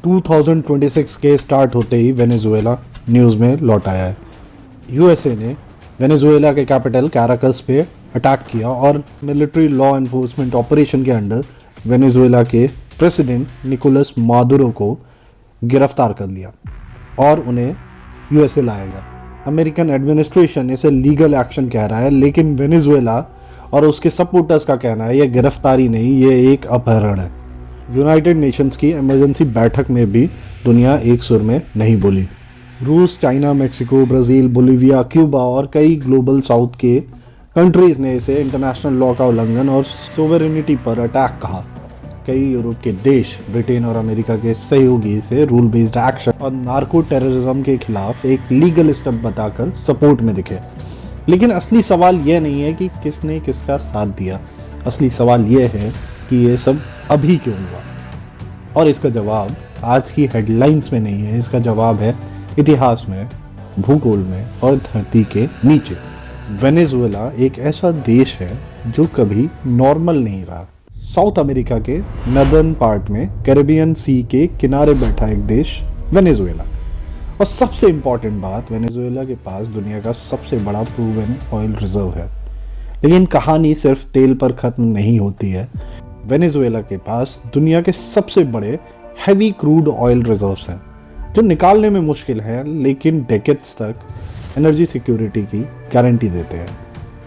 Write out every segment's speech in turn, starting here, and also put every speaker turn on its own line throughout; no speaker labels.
2026 के स्टार्ट होते ही Venezuela news में लौट आया है। यूएसए ने वेनेजुएला के कैपिटल कैराकस पे अटैक किया और मिलिट्री लॉ एनफोर्समेंट ऑपरेशन के अंडर वेनेजुएला के प्रेसिडेंट निकोलस मादुरो को गिरफ्तार कर लिया और उन्हें यूएसए लाया गया। अमेरिकन एडमिनिस्ट्रेशन इसे लीगल एक्शन कह रहा है, लेकिन वेनेजुएला और उसके सपोर्टर्स का कहना है यह गिरफ्तारी नहीं, ये एक अपहरण है। यूनाइटेड नेशंस की इमरजेंसी बैठक में भी दुनिया एक सुर में नहीं बोली। रूस, China, Mexico, Brazil, Bolivia, Cuba और कई ग्लोबल साउथ के कंट्रीज़ ने इसे इंटरनेशनल लॉ का उल्लंघन और सोवरेनिटी पर अटैक कहा। कई यूरोप के देश, ब्रिटेन और अमेरिका के सहयोगी इसे रूल बेस्ड एक्शन और नार्को टेररिज्म के खिलाफ एक लीगल स्टेप बताकर सपोर्ट में दिखे। लेकिन असली सवाल यह नहीं है कि किसने किसका साथ दिया। असली सवाल यह है कि ये सब अभी क्यों हुआ, और इसका जवाब आज की हेडलाइंस में नहीं है। इसका जवाब है इतिहास में, भूगोल में और धरती के नीचे। वेनेजुएला एक ऐसा देश है जो कभी नॉर्मल नहीं रहा। साउथ अमेरिका के नदर्न पार्ट में कैरिबियन सी के किनारे बैठा एक देश वेनेजुएला। और सबसे इंपॉर्टेंट बात, वेनेजुएला के पास दुनिया का सबसे बड़ा प्रूवन ऑयल रिजर्व है। लेकिन कहानी सिर्फ तेल पर खत्म नहीं होती है। वेनेजुएला के पास दुनिया के सबसे बड़े हैवी क्रूड ऑयल रिजर्व्स हैं जो निकालने में मुश्किल है, लेकिन डेकेड्स तक एनर्जी सिक्योरिटी की गारंटी देते हैं।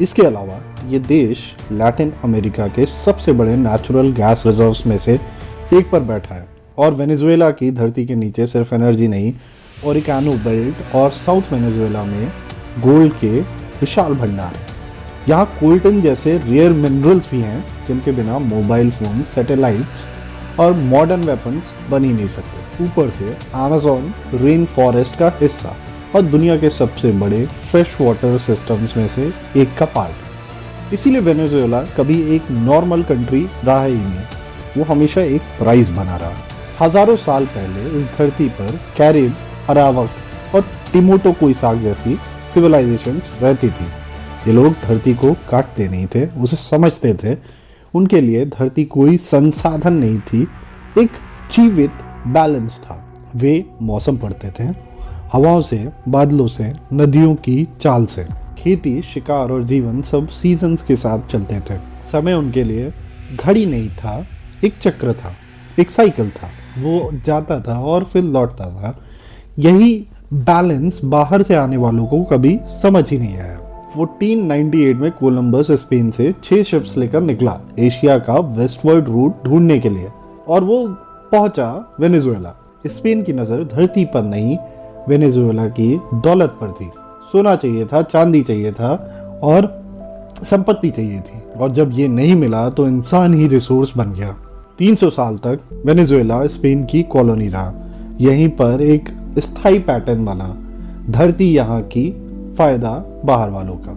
इसके अलावा ये देश लैटिन अमेरिका के सबसे बड़े नेचुरल गैस रिजर्व्स में से एक पर बैठा है। और वेनेजुएला की धरती के नीचे सिर्फ एनर्जी नहीं, ओरिकानो बेल्ट और साउथ वेनेजुएला में गोल्ड के विशाल भंडार हैं। यहाँ कोल्टन जैसे रेयर मिनरल्स भी हैं जिनके बिना मोबाइल फोन, सैटेलाइट्स और मॉडर्न वेपन्स बन ही नहीं सकते। ऊपर से अमेज़न रेन फॉरेस्ट का हिस्सा और दुनिया के सबसे बड़े फ्रेश वाटर सिस्टम्स में से एक का पार्ट। इसीलिए वेनेजुएला कभी एक नॉर्मल कंट्री रहा ही नहीं, वो हमेशा एक प्राइज बना रहा। हजारों साल पहले इस धरती पर कैरिब, अरावक और टिमोटोकोइसाक जैसी सिविलाइजेशंस रहती थी। ये लोग धरती को काटते नहीं थे, उसे समझते थे। उनके लिए धरती कोई संसाधन नहीं थी, एक जीवित बैलेंस था। वे मौसम पढ़ते थे, हवाओं से, बादलों से, नदियों की चाल से। खेती, शिकार और जीवन सब सीजन्स के साथ चलते थे। समय उनके लिए घड़ी नहीं था, एक चक्र था, एक साइकिल था। वो जाता था और फिर लौटता था। यही बैलेंस बाहर से आने वालों को कभी समझ ही नहीं आया। 1498 में कोलंबस स्पेन से 6 शिप्स लेकर निकला एशिया का वेस्टवर्ड रूट ढूंढने के लिए, और वो पहुंचा वेनेजुएला। स्पेन की नजर धरती पर नहीं, वेनेजुएला की दौलत पर थी। सोना चाहिए था, चांदी चाहिए था और संपत्ति चाहिए थी। और जब ये नहीं मिला तो इंसान ही रिसोर्स बन गया। 300 साल तक वेनेजुएला स्पेन की कॉलोनी रहा। यहीं पर एक स्थायी पैटर्न बना। धरती यहाँ की, फायदा बाहर वालों का।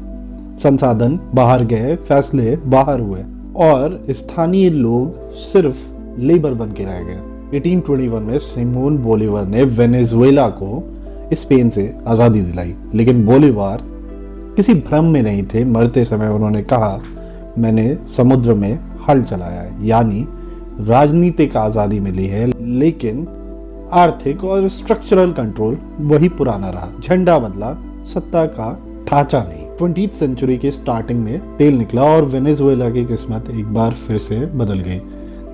संसाधन बाहर गए, फैसले बाहर हुए और स्थानीय लोग सिर्फ लेबर बन के रह गए। 1821 में सिमोन बोलीवार ने वेनेजुएला को स्पेन से आज़ादी दिलाई। लेकिन बोलीवार किसी भ्रम में नहीं थे। मरते समय उन्होंने कहा, मैंने समुद्र में हल चलाया है। यानी राजनीतिक आज़ादी मिली है, लेकिन आर्थिक और स्ट्रक्चरल कंट्रोल वही पुराना रहा। झंडा बदला, सत्ता का ढांचा नहीं। 20th सेंचुरी के स्टार्टिंग में तेल निकला और वेनेजुएला की किस्मत एक बार फिर से बदल गई।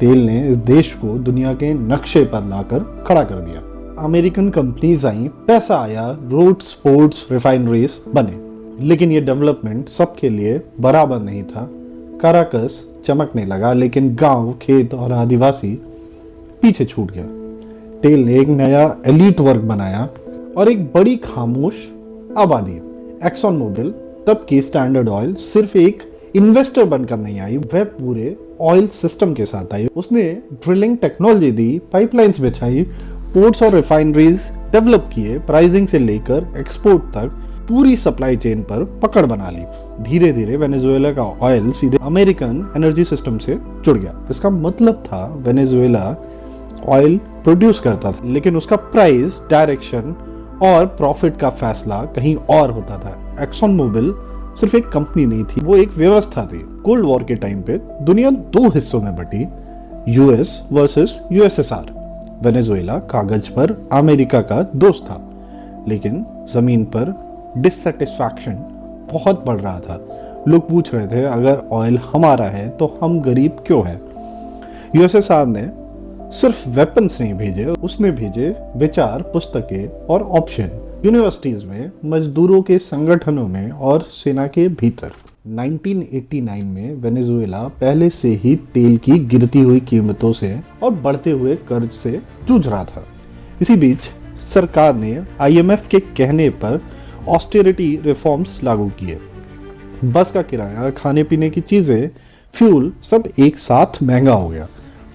तेल ने इस देश को दुनिया के नक्शे पर लाकर खड़ा कर दिया। अमेरिकन कंपनीज आई, पैसा आया, रोड्स, पोर्ट्स, रिफाइनरीज बने। लेकिन ये डेवलपमेंट सबके लिए बराबर नहीं था। काराकस चमकने लगा, लेकिन गांव, खेत और आदिवासी पीछे छूट गया। तेल ने एक नया एलीट वर्ग बनाया और एक बड़ी खामोश आबादी। एक्सॉन मोबिल, तब की स्टैंडर्ड ऑयल, सिर्फ एक इन्वेस्टर बनकर नहीं आई, वह पूरे ऑयल सिस्टम के साथ आई। उसने ड्रिलिंग टेक्नोलॉजी दी, पाइपलाइंस बिछाई, पोर्ट्स और रिफाइनरीज डेवलप किए, प्राइसिंग से लेकर एक्सपोर्ट तक पूरी सप्लाई चेन पर पकड़ बना ली। धीरे धीरे वेनेजुएला का ऑयल सीधे अमेरिकन एनर्जी सिस्टम से जुड़ गया। इसका मतलब था वेनेजुएला ऑयल प्रोड्यूस करता था, लेकिन उसका प्राइस, डायरेक्शन और प्रॉफिट का फैसला कहीं और होता था। एक्सॉन मोबिल सिर्फ एक कंपनी नहीं थी, वो एक व्यवस्था थी। कोल्ड वॉर के टाइम पे दुनिया 2 हिस्सों में बटी, यूएस वर्सेस यूएसएसआर। वेनेजुएला कागज पर अमेरिका का दोस्त था, लेकिन जमीन पर डिससेटिस्फैक्शन बहुत बढ़ रहा था। लोग पूछ रहे थे, अगर ऑयल हमारा है तो हम गरीब क्यों हैं? यूएसएसआर ने सिर्फ वेपन्स नहीं भेजे, उसने भेजे विचार, पुस्तकें और ऑप्शन यूनिवर्सिटीज में, मजदूरों के संगठनों में और सेना के भीतर। 1989 में वेनेजुएला पहले से ही तेल की गिरती हुई कीमतों से और बढ़ते हुए कर्ज से जूझ रहा था। इसी बीच सरकार ने आईएमएफ के कहने पर ऑस्टेरिटी रिफॉर्म्स लागू किए। बस का किराया, खाने पीने की चीजें, फ्यूल सब एक साथ महंगा हो गया।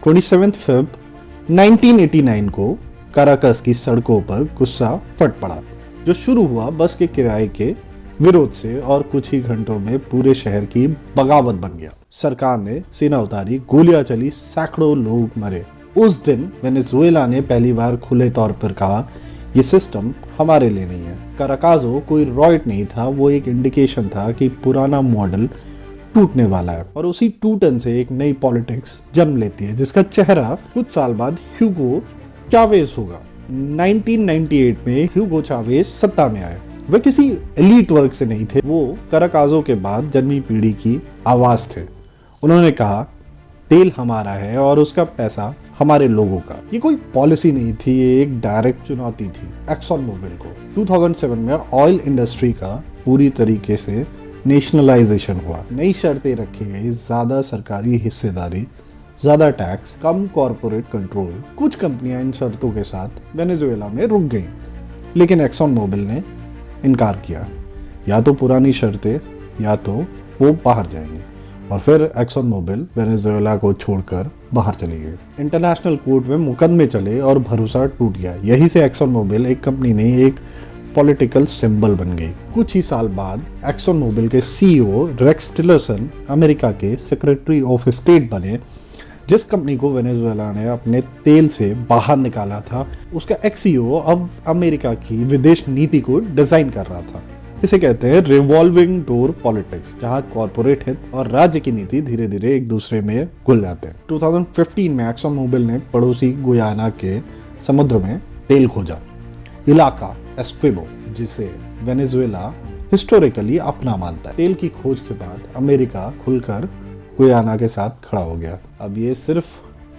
27 फरवरी 1989 को काराकस की सड़कों पर गुस्सा फट पड़ा, जो शुरू हुआ बस के किराए के विरोध से और कुछ ही घंटों में पूरे शहर की बगावत बन गया। सरकार ने सेना उतारी, गोलियां चली, सैकड़ों लोग मरे। उस दिन वेनेजुएला ने पहली बार खुले तौर पर कहा, ये सिस्टम हमारे लिए नहीं है। काराकाजो कोई रॉयट नहीं था, वो एक इंडिकेशन था कि पुराना मॉडल टूटने वाला है और उसी टूटन से एक नई पॉलिटिक्स जन्म लेती है, जिसका चेहरा कुछ साल बाद ह्यूगो चावेज होगा। 1998 में ह्यूगो चावेज सत्ता में आए। वे किसी एलीट वर्ग से नहीं थे, वो काराकाजो के बाद जन्मी पीढ़ी की आवाज थे। उन्होंने कहा, तेल हमारा है और उसका पैसा हमारे लोगों का। ये कोई पॉलिसी नहीं थी, ये एक डायरेक्ट चुनौती थी एक्सॉन मोबिल को। 2007 में ऑयल इंडस्ट्री का पूरी तरीके से नेशनलाइजेशन हुआ। नई शर्तें रखी गई, ज्यादा सरकारी हिस्सेदारी, ज्यादा टैक्स, कम कॉरपोरेट कंट्रोल। कुछ कंपनियां इन शर्तों के साथ वेनेजुएला में रुक गईं, लेकिन एक्सॉन मोबिल ने इनकार किया। या तो पुरानी शर्तें या तो वो बाहर जाएंगे, और फिर एक्सॉन मोबिल वेनेजुएला को छोड़कर बाहर चली गई। इंटरनेशनल कोर्ट में मुकदमे चले और भरोसा टूट गया। यहीं से एक्सॉन मोबिल एक कंपनी नहीं, एक पॉलिटिकल सिंबल बन गई। कुछ ही साल बाद एक्सॉन मोबिल के सीईओ रेक्स टिलरसन अमेरिका के सेक्रेटरी ऑफ स्टेट बने। जिस कंपनी को वेनेजुएला ने अपने तेल से बाहर निकाला था, उसका एक्स-सीईओ अब अमेरिका की विदेश नीति को डिजाइन कर रहा था। इसे कहते हैं रिवॉल्विंग डोर पॉलिटिक्स, जहां कॉर्पोरेट हित और राज्य की नीति धीरे धीरे एक दूसरे में घुल जाते हैं। 2015 में एक्सॉन मोबिल ने पड़ोसी गुयाना के समुद्र में तेल खोजा, इलाका एस्क्विबो, जिसे वेनेजुएला हिस्टोरिकली अपना मानता है। तेल की खोज के बाद अमेरिका खुलकर गुयाना के साथ खड़ा हो गया। अब ये सिर्फ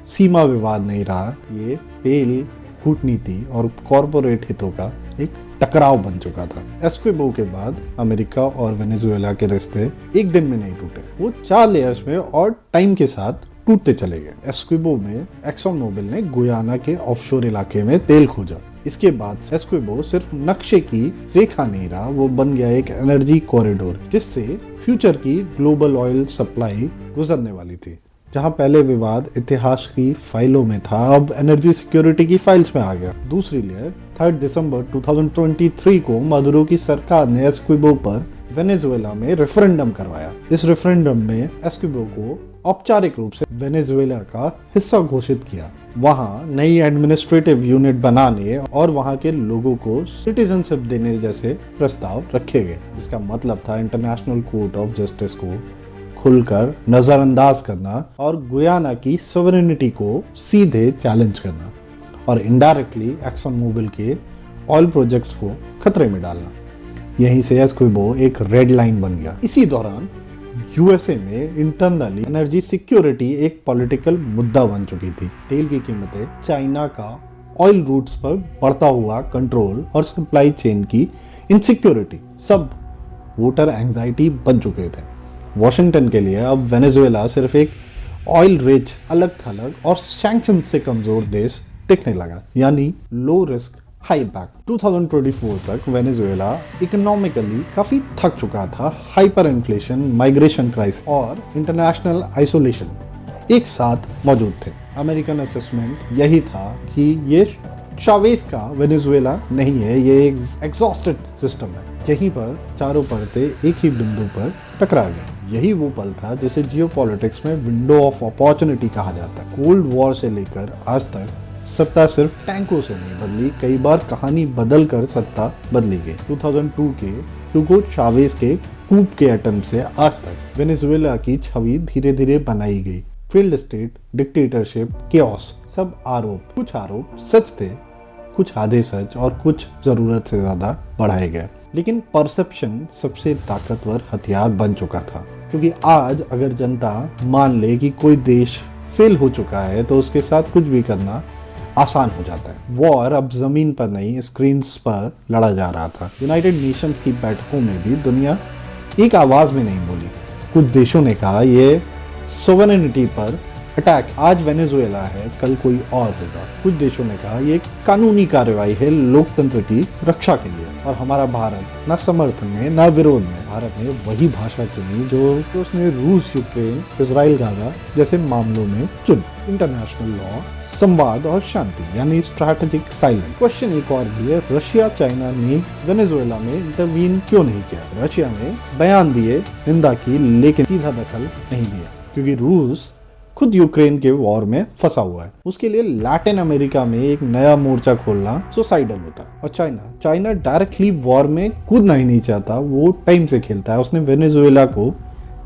सीमा विवाद नहीं रहा, ये तेल, कूटनीति और कॉर्पोरेट हितों का एक टकराव बन चुका था। एस्क्विबो के बाद अमेरिका और वेनेजुएला के रिश्ते एक दिन में नहीं टूटे, वो 4 लेयर्स में और टाइम के साथ टूटते चले गए। एस्क्विबो में एक्सॉन मोबिल ने गुयाना के ऑफशोर इलाके में तेल खोजा। इसके बाद एस्क्विबो सिर्फ नक्शे की रेखा नहीं रहा, वो बन गया एक एनर्जी कॉरिडोर, जिससे फ्यूचर की ग्लोबल ऑयल सप्लाई गुजरने वाली थी। जहां पहले विवाद इतिहास की फाइलों में था, अब एनर्जी सिक्योरिटी की फाइल्स में आ गया। दूसरी लेयर 3 दिसंबर 2023 को मदुरो की सरकार ने एस्क्विबो पर वेनेजुएला में रेफरेंडम करवाया। इस रेफरेंडम में एस्क्विबो को औपचारिक रूप से वेनेजुएला का हिस्सा घोषित किया। वहां नई एडमिनिस्ट्रेटिव यूनिट बनाने और वहां के लोगों को सिटीजनशिप देने जैसे प्रस्ताव रखे गए। इसका मतलब था इंटरनेशनल कोर्ट ऑफ जस्टिस को खुलकर नजरअंदाज करना और गुयाना की सॉवरेनिटी को सीधे चैलेंज करना और इनडायरेक्टली एक्सॉन मोबिल के ऑयल प्रोजेक्ट्स को खतरे में डालना। यहीं से एस्क्विबो एक रेड लाइन बन गया। इसी दौरान यूएसए में इंटरनली एनर्जी सिक्योरिटी एक पॉलिटिकल मुद्दा बन चुकी थी। तेल की कीमतें, चाइना का ऑयल रूट्स पर बढ़ता हुआ कंट्रोल और सप्लाई चेन की इनसिक्योरिटी सब वोटर एंजाइटी बन चुके थे। वॉशिंगटन के लिए अब वेनेजुएला सिर्फ एक ऑयल रिच, अलग थलग और सैंक्शन से कमजोर देश दिखने लगा, यानी लो रिस्क हाई इम्पैक्ट। 2024 तक वेनेजुएला इकोनॉमिकली काफी थक चुका था। हाइपर इन्फ्लेशन, माइग्रेशन क्राइसिस और इंटरनेशनल आइसोलेशन एक साथ मौजूद थे। अमेरिकन असेसमेंट यही था कि ये चावेज का वेनेजुएला नहीं है, ये एक एग्जॉस्टेड सिस्टम है। यहीं पर चारों परतें एक ही बिंदु पर टकरा गई। यही वो पल था जिसे जियोपॉलिटिक्स में विंडो ऑफ अपॉर्चुनिटी कहा जाता है। कोल्ड वॉर से लेकर आज तक सत्ता सिर्फ टैंकों से नहीं बदली, कई बार कहानी बदल कर सत्ता बदली गई। 2002 के ह्यूगो चावेज के कूप के अटेम्प्ट से आज तक वेनेजुएला की छवि धीरे धीरे बनाई गई। फेल्ड स्टेट, डिक्टेटरशिप, केओस, सब कुछ आरोप सच थे, कुछ आधे सच और कुछ जरूरत से ज्यादा बढ़ाए गए। लेकिन परसेप्शन सबसे ताकतवर हथियार बन चुका था, क्योंकि आज अगर जनता मान ले कि कोई देश फेल हो चुका है तो उसके साथ कुछ भी करना आसान हो जाता है। वॉर अब जमीन पर नहीं, स्क्रीन्स पर लड़ा जा रहा था। यूनाइटेड नेशंस की बैठकों में भी दुनिया एक आवाज में नहीं बोली। कुछ देशों ने कहा ये सोवरेनिटी पर अटैक, आज वेनेजुएला है कल कोई और होगा। कुछ देशों ने कहा ये कानूनी कार्रवाई है लोकतंत्र की रक्षा के लिए। और हमारा भारत न समर्थन में न विरोध में, भारत ने वही भाषा चुनी जो उसने रूस, यूक्रेन, इजराइल, गाजा जैसे मामलों में चुनी। इंटरनेशनल लॉ, संवाद और शांति यानी स्ट्रैटेजिक साइलेंस। क्वेश्चन एक और भी है, रशिया चाइना ने वेनेजुएला में इंटरवीन क्यों नहीं किया? रशिया ने बयान दिए, निंदा की, लेकिन सीधा दखल नहीं दिया, क्योंकि रूस खुद यूक्रेन के वॉर में फंसा हुआ है। उसके लिए लैटिन अमेरिका में एक नया मोर्चा खोलना सुसाइडल होता है। और चाइना डायरेक्टली वॉर में कूदना ही नहीं चाहता, वो टाइम से खेलता है। उसने वेनेजुएला को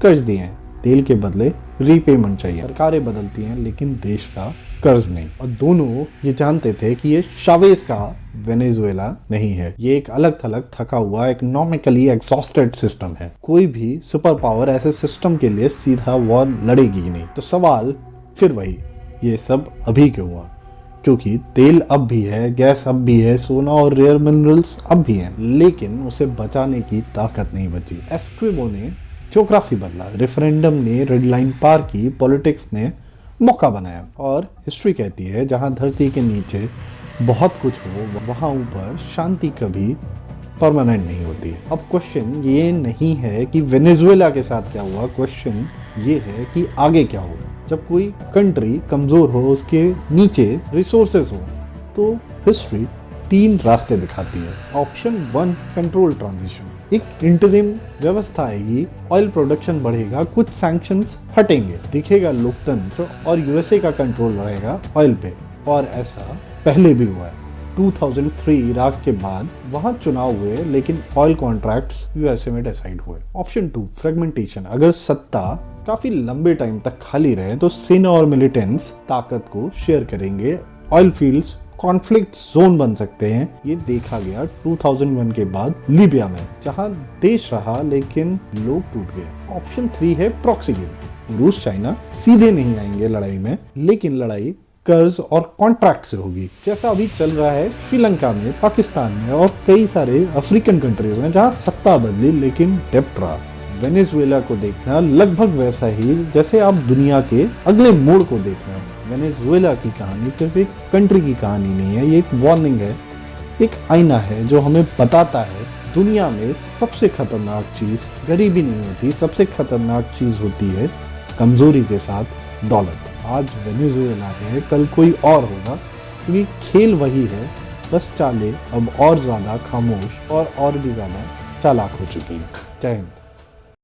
कर्ज दिए हैं, तेल के बदले रीपेमेंट चाहिए। सरकारें बदलती हैं लेकिन देश का कर्ज नहीं। और दोनों ये जानते थे कि ये चावेज का वेनेजुएला नहीं है, ये एक अलग थलग थका हुआ इकोनॉमिकली एग्जॉस्टेड सिस्टम है। कोई भी सुपर पावर ऐसे सिस्टम के लिए सीधा वॉर लड़ेगी ही नहीं। तो सवाल फिर वही, ये सब अभी क्यों हुआ? क्योंकि तेल अब भी है, गैस अब भी है, सोना और रेयर मिनरल्स अब भी हैं, लेकिन उसे बचाने की ताकत नहीं बची। एस्क्विमो ने ज्योग्राफी बदला, रेफरेंडम ने रेड लाइन पार की, पॉलिटिक्स ने मौका बनाया। और हिस्ट्री कहती है जहां धरती के नीचे बहुत कुछ हो वहां ऊपर शांति कभी परमानेंट नहीं होती। अब क्वेश्चन ये नहीं है कि वेनेजुएला के साथ क्या हुआ, क्वेश्चन ये है कि आगे क्या होगा। जब कोई कंट्री कमजोर हो, उसके नीचे रिसोर्सेज हो, तो हिस्ट्री 3 रास्ते दिखाती है। Option 1, control transition. एक इंटरिम व्यवस्था आएगी, ऑयल प्रोडक्शन बढ़ेगा, कुछ सैंक्शंस हटेंगे, दिखेगा लोकतंत्र और यूएसए का कंट्रोल रहेगा ऑयल पे। और ऐसा पहले भी हुआ है। 2003 इराक के बाद वहां चुनाव हुए, लेकिन ऑयल कॉन्ट्रैक्ट्स यूएसए में डिसाइड हुए। Option 2, fragmentation. अगर सत्ता काफी लंबे टाइम तक खाली रहे तो सेना और मिलिटेंट्स ताकत को शेयर करेंगे, ऑयल फील्ड्स कॉन्फ्लिक्ट जोन बन सकते हैं। ये देखा गया 2001 के बाद लीबिया में, जहां देश रहा लेकिन लोग टूट गए। ऑप्शन 3 है प्रॉक्सी गेम। रूस चाइना सीधे नहीं आएंगे लड़ाई में, लेकिन लड़ाई कर्ज और कॉन्ट्रैक्ट से होगी, जैसा अभी चल रहा है श्रीलंका में, पाकिस्तान में और कई सारे अफ्रीकन कंट्रीज में, जहां सत्ता बदली लेकिन डेप्ट रहा। वेनेजुएला को देखना लगभग वैसा ही जैसे आप दुनिया के अगले मोड़ को देखना। वेनेजुएला की कहानी सिर्फ एक कंट्री की कहानी नहीं है, ये एक वार्निंग है, एक आईना है जो हमें बताता है दुनिया में सबसे खतरनाक चीज गरीबी नहीं होती, सबसे खतरनाक चीज होती है कमजोरी के साथ दौलत। आज वेनेजुएला है, कल कोई और होगा, क्योंकि खेल वही है, बस चालें अब और ज्यादा खामोश और भी ज्यादा चालाक हो चुकी है। जय हिंद।